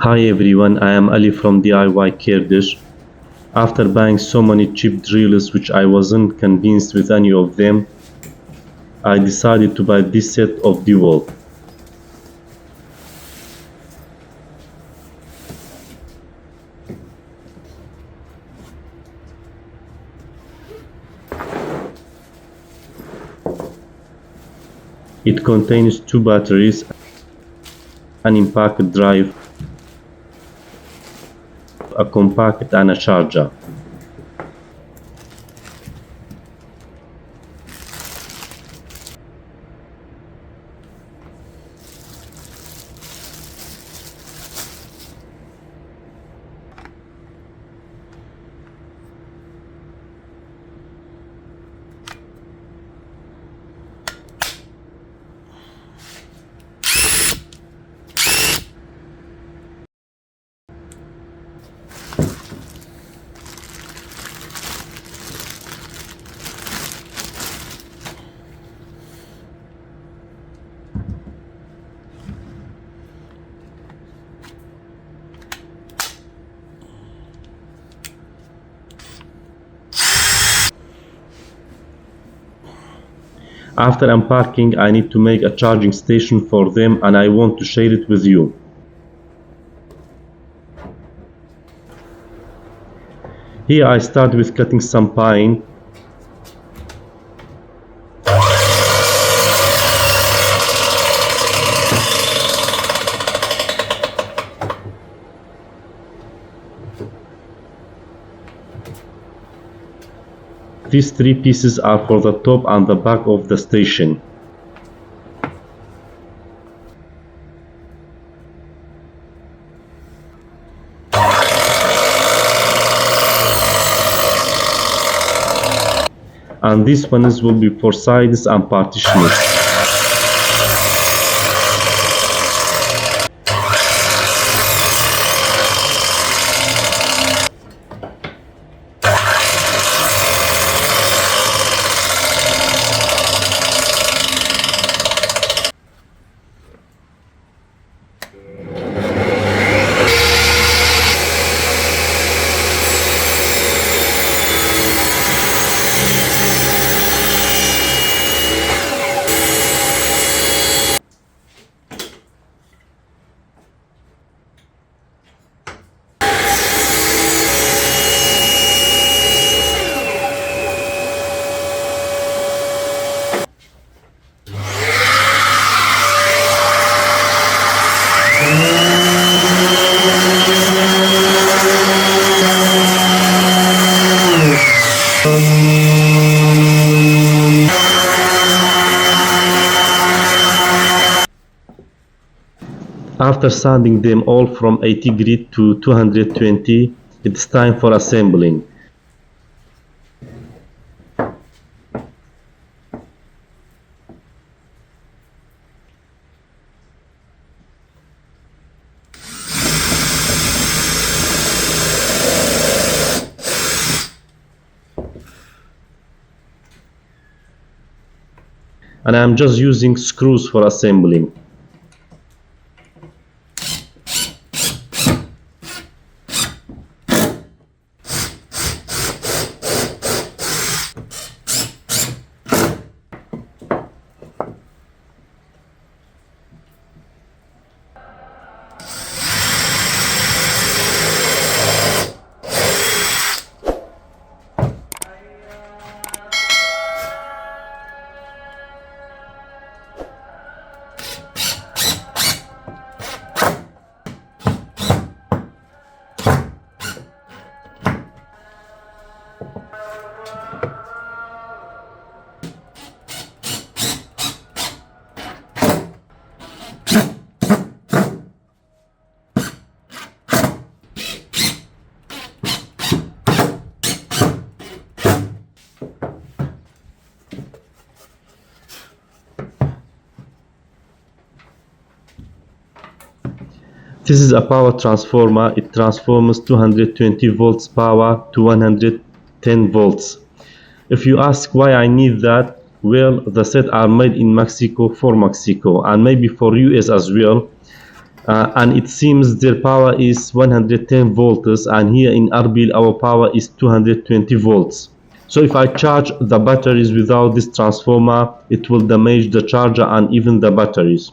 Hi everyone, I am Ali from DIY Kurdish. After buying so many cheap drills which I wasn't convinced with any of them, I decided to buy this set of Dewalt. It contains two batteries, an impact drive, a compact and a charger. After unpacking, I need to make a charging station for them and I want to share it with you. Here I start with cutting some pine. These three pieces are for the top and the back of the station. And these ones will be for sides and partitions. After sanding them all from 80 grit to 220, it's time for assembling. And I'm just using screws for assembling. This is a power transformer. It transforms 220 volts power to 110 volts. If you ask why I need that, well, the sets are made in Mexico for Mexico and maybe for US as well. and it seems their power is 110 volts, and here in Erbil our power is 220 volts. So if I charge the batteries without this transformer, it will damage the charger and even the batteries.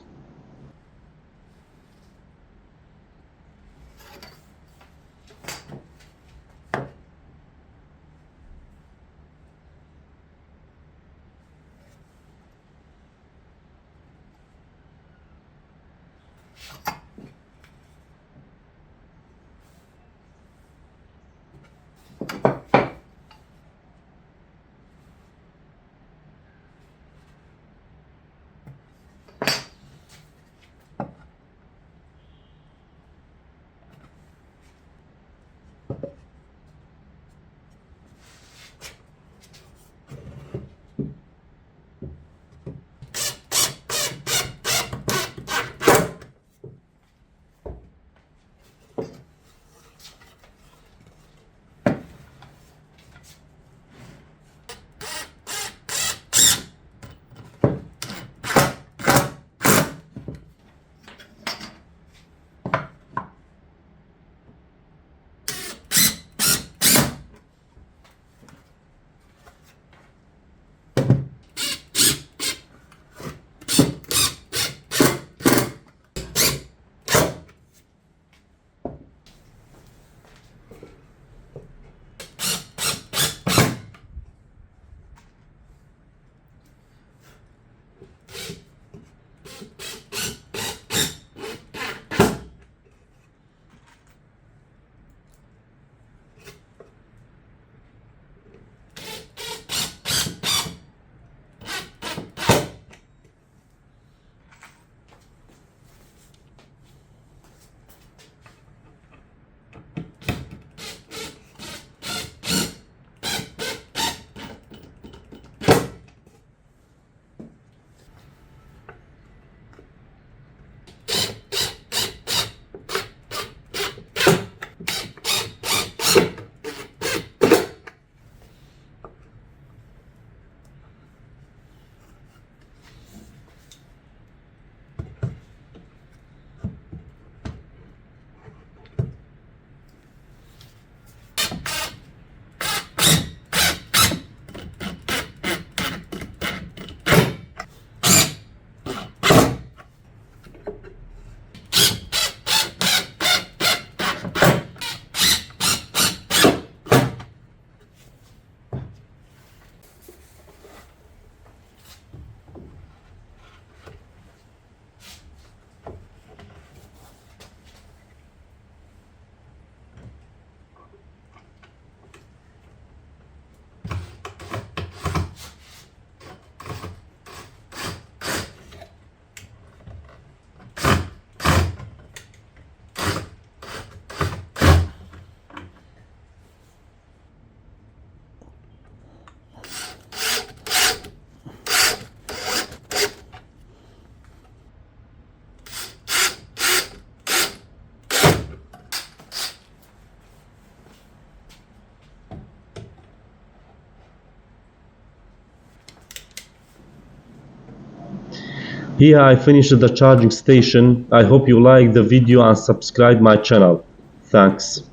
Here I finished the charging station. I hope you like the video and subscribe my channel. Thanks.